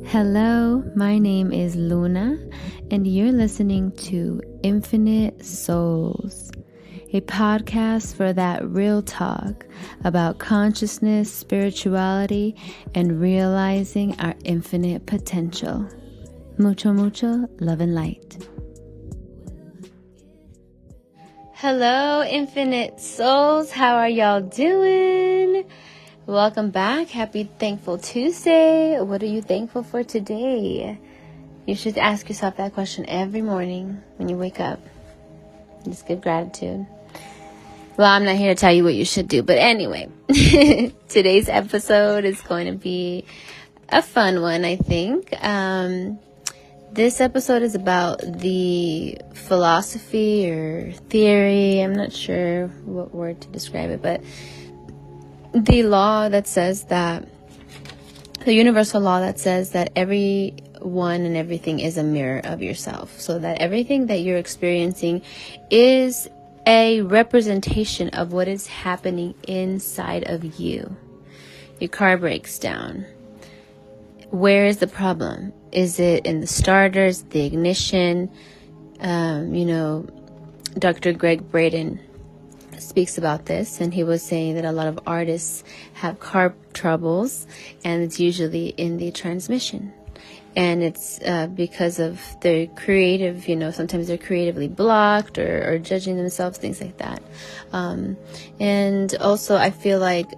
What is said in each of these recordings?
Hello, my name is Luna, and you're listening to Infinite Souls, a podcast for that real talk about consciousness, spirituality, and realizing our infinite potential. Mucho, mucho love and light. Hello, Infinite Souls. How are y'all doing? Welcome back. Happy Thankful Tuesday. What are you thankful for today? You should ask yourself that question every morning when you wake up. Just give gratitude. Well, I'm not here to tell you what you should do, but anyway, today's episode is going to be a fun one, I think. This episode is about the philosophy or theory. I'm not sure what word to describe it, but the law that says that, the universal law that says that everyone and everything is a mirror of yourself. So that everything that you're experiencing is a representation of what is happening inside of you. Your car breaks down. Where is the problem? Is it in the starters, the ignition? Dr. Greg Braden speaks about this, and he was saying that a lot of artists have car troubles, and it's usually in the transmission. And it's because of their creative, sometimes they're creatively blocked or judging themselves, things like that. And also I feel like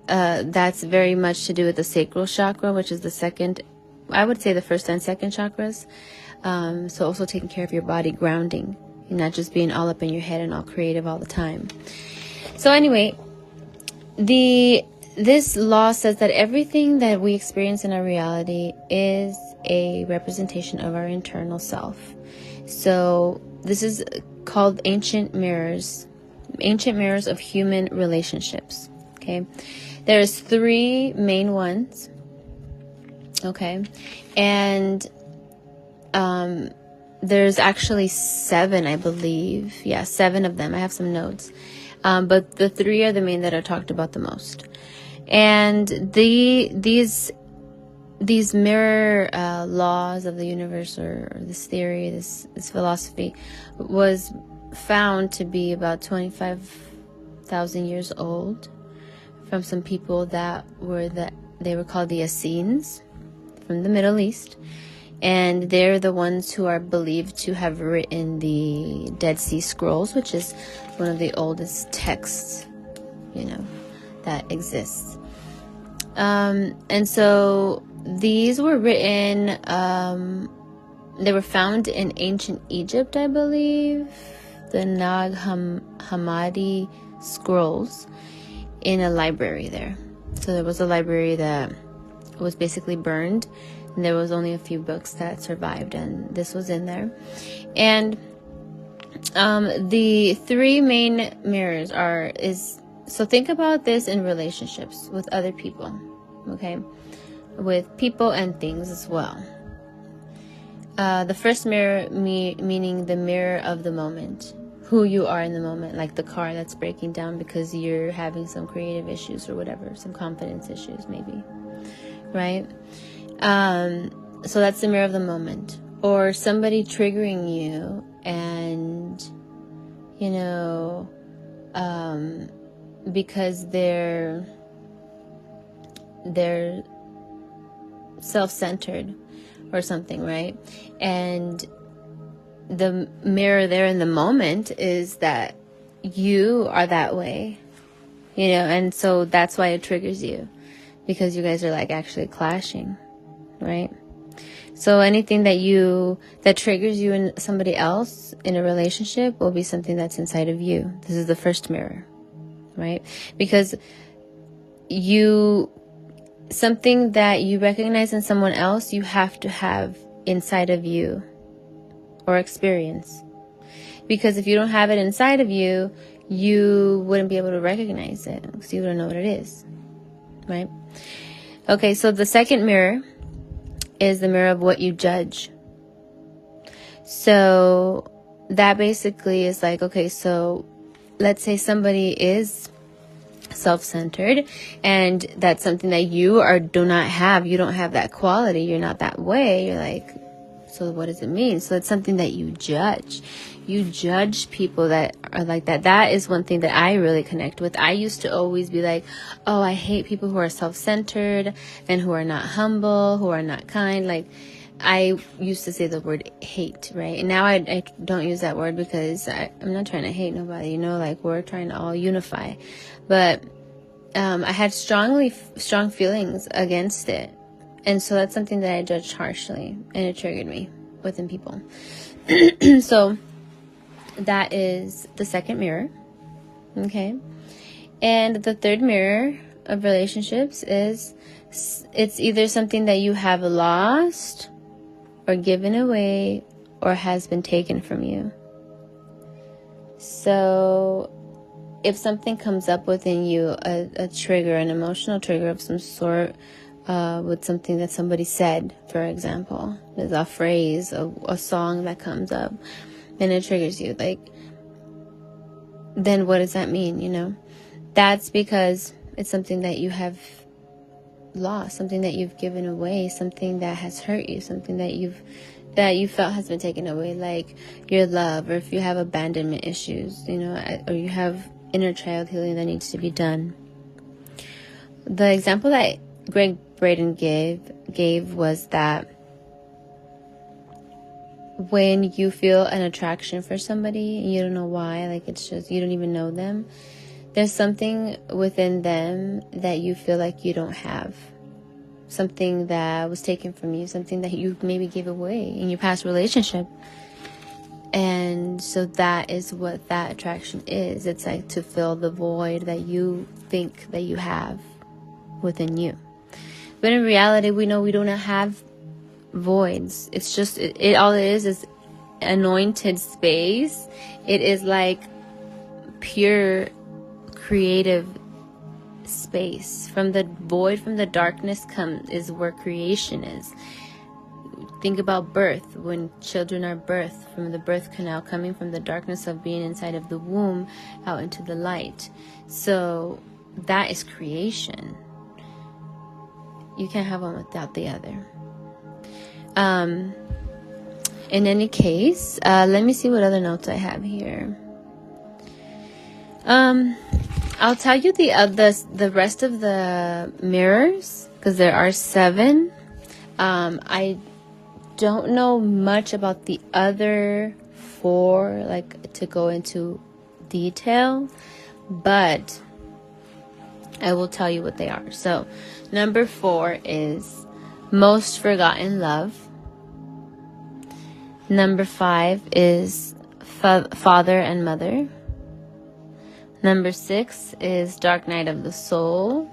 that's very much to do with the sacral chakra, which is the second, I would say the first and second chakras. So also taking care of your body, grounding, not just being all up in your head and all creative all the time. So anyway, this law says that everything that we experience in our reality is a representation of our internal self. So this is called ancient mirrors of human relationships. Okay. There's 3 main ones. Okay. And there's actually 7, I believe. Yeah, 7 of them. I have some notes. But the 3 are the main that are talked about the most. And these mirror laws of the universe, or this theory, this philosophy, was found to be about 25,000 years old from some people they were called the Essenes from the Middle East. And they're the ones who are believed to have written the Dead Sea Scrolls, which is one of the oldest texts, that exists. And so these were written, they were found in ancient Egypt, I believe, the Nag Hammadi scrolls in a library there. So there was a library that was basically burned, and there was only a few books that survived, and this was in there. And the 3 main mirrors so think about this in relationships with other people, okay? With people and things as well. The first mirror, meaning the mirror of the moment, who you are in the moment, like the car that's breaking down because you're having some creative issues or whatever, some confidence issues maybe, right? So that's the mirror of the moment. Or somebody triggering you and, because they're self-centered or something, right? And the mirror there in the moment is that you are that way, and so that's why it triggers you, because you guys are like actually clashing, right? So anything that triggers you in somebody else in a relationship will be something that's inside of you. This is the first mirror, right? Because something that you recognize in someone else, you have to have inside of you or experience. Because if you don't have it inside of you, you wouldn't be able to recognize it, because you wouldn't know what it is, right? Okay, so the second mirror is the mirror of what you judge. So that basically is like, okay, so let's say somebody is self-centered, and that's something that you do not have. You don't have that quality. You're not that way. You're like, so what does it mean? So it's something that you judge. You judge people that are like that. That is one thing that I really connect with. I used to always be like, oh, I hate people who are self-centered and who are not humble, who are not kind. Like, I used to say the word hate, right? And now I don't use that word because I'm not trying to hate nobody, you know, like we're trying to all unify. But I had strong feelings against it. And so that's something that I judged harshly, and it triggered me within people. So that is the second mirror. Okay. And the third mirror of relationships is it's either something that you have lost or given away or has been taken from you. So if something comes up within you, a trigger, an emotional trigger of some sort, with something that somebody said, for example, there's a phrase, a song that comes up and it triggers you, like, then what does that mean? You know, that's because it's something that you have lost, something that you've given away, something that has hurt you, something that you felt has been taken away, like your love, or if you have abandonment issues, you know, or you have inner child healing that needs to be done. The example that Greg Braden gave was that when you feel an attraction for somebody and you don't know why, like it's just you don't even know them, there's something within them that you feel like you don't have, something that was taken from you, something that you maybe gave away in your past relationship. And so that is what that attraction is. It's like to fill the void that you think that you have within you. But in reality, we know we do not have voids. It's just, it all it is anointed space. It is like pure creative space. From the void, from the darkness is where creation is. Think about birth. When children are birthed from the birth canal, coming from the darkness of being inside of the womb out into the light. So that is creation. You can't have one without the other. In any case, let me see what other notes I have here. I'll tell you the rest of the mirrors, because there are 7. I don't know much about the other 4, like to go into detail, but I will tell you what they are. So number 4 is most forgotten love. Number 5 is father and mother. Number 6 is dark night of the soul.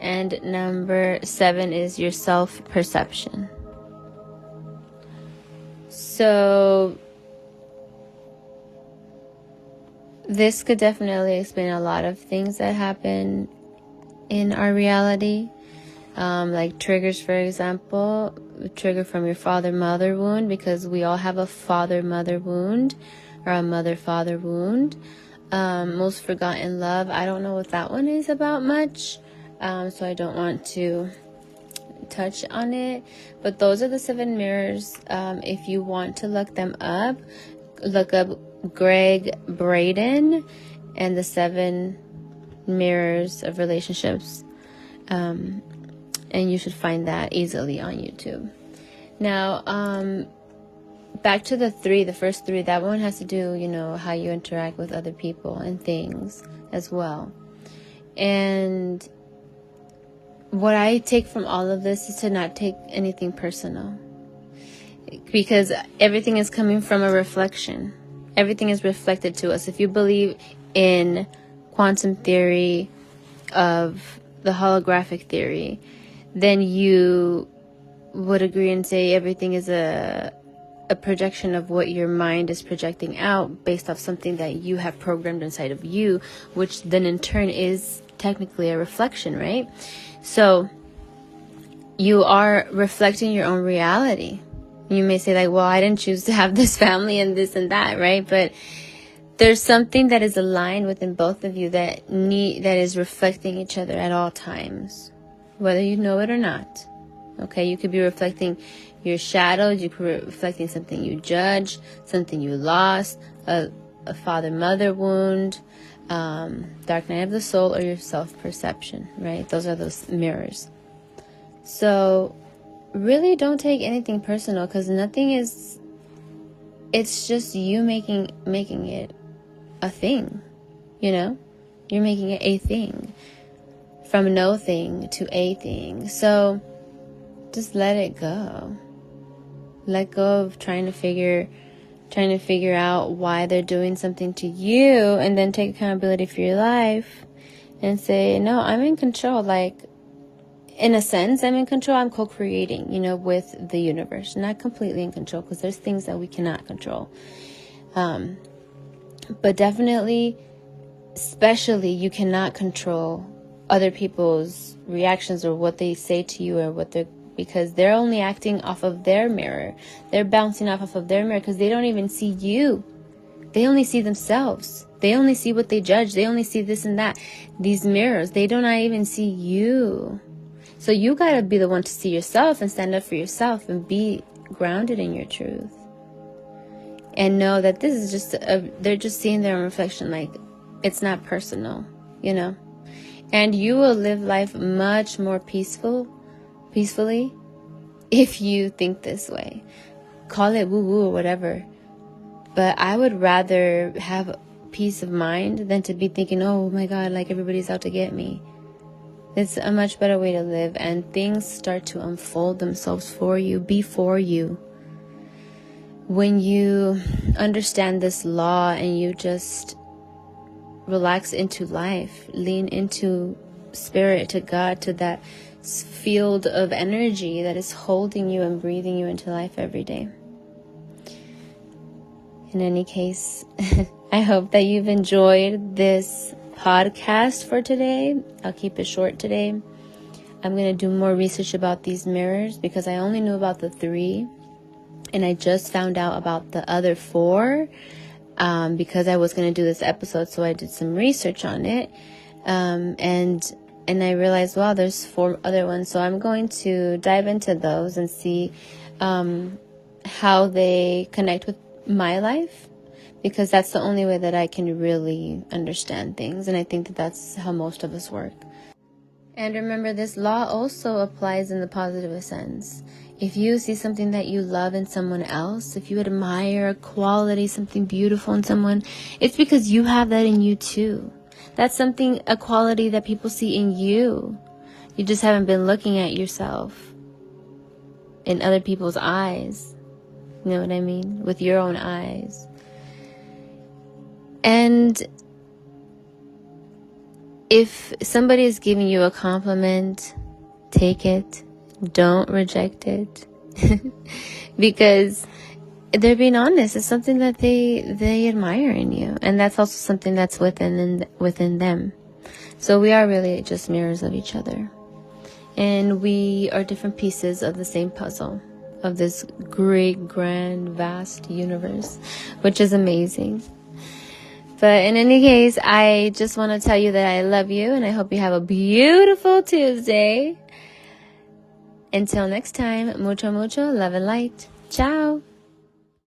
And number 7 is your self-perception. So this could definitely explain a lot of things that happen in our reality. Like triggers, for example, trigger from your father-mother wound, because we all have a father-mother wound or a mother-father wound. Most forgotten love, I don't know what that one is about much, so I don't want to touch on it. But those are the 7 mirrors. If you want to look them up, look up Greg Braden and the 7 mirrors of relationships, and you should find that easily on YouTube. Now, back to the first 3, that one has to do, you know, how you interact with other people and things as well. And what I take from all of this is to not take anything personal, because everything is coming from a reflection. Everything is reflected to us. If you believe in quantum theory of the holographic theory, then you would agree and say everything is a projection of what your mind is projecting out based off something that you have programmed inside of you, which then in turn is technically a reflection, right? So you are reflecting your own reality. You may say like, well, I didn't choose to have this family and this and that, right? But there's something that is aligned within both of you that is reflecting each other at all times, whether you know it or not. Okay, you could be reflecting your shadows, you could be reflecting something you judged, something you lost, a father-mother wound, dark night of the soul, or your self-perception, right? Those are those mirrors. So really don't take anything personal, because nothing is, it's just you making it a thing, you know? You're making it a thing, from no thing to a thing. So just let it go. Let go of trying to figure out why they're doing something to you, and then take accountability for your life and say, no, I'm in control. Like, in a sense, I'm in control. I'm co-creating, with the universe. Not completely in control, because there's things that we cannot control. But definitely, especially, you cannot control other people's reactions or what they say to you, or because they're only acting off of their mirror. They're bouncing off of their mirror, because they don't even see you. They only see themselves. They only see what they judge. They only see this and that. These mirrors, they do not even see you. So you got to be the one to see yourself and stand up for yourself and be grounded in your truth. And know that this is just, they're just seeing their own reflection. Like, it's not personal, And you will live life much more peacefully if you think this way. Call it woo-woo or whatever. But I would rather have peace of mind than to be thinking, oh my God, like everybody's out to get me. It's a much better way to live, and things start to unfold themselves for you, before you. When you understand this law and you just relax into life, lean into spirit, to God, to that field of energy that is holding you and breathing you into life every day. In any case, I hope that you've enjoyed this podcast for today. I'll keep it short today. I'm going to do more research about these mirrors, because I only knew about the 3, and I just found out about the other 4 because I was going to do this episode, so I did some research on it, and I realized, wow, there's 4 other ones. So I'm going to dive into those and see how they connect with my life, because that's the only way that I can really understand things. And I think that that's how most of us work. And remember, this law also applies in the positive sense. If you see something that you love in someone else, if you admire a quality, something beautiful in someone, it's because you have that in you too. That's a quality that people see in you. You just haven't been looking at yourself in other people's eyes. You know what I mean? With your own eyes. And if somebody is giving you a compliment, take it. Don't reject it. Because they're being honest. It's something that they admire in you. And that's also something that's within them. So we are really just mirrors of each other. And we are different pieces of the same puzzle, of this great, grand, vast universe, which is amazing. But in any case, I just want to tell you that I love you, and I hope you have a beautiful Tuesday. Until next time, mucho, mucho love and light. Ciao.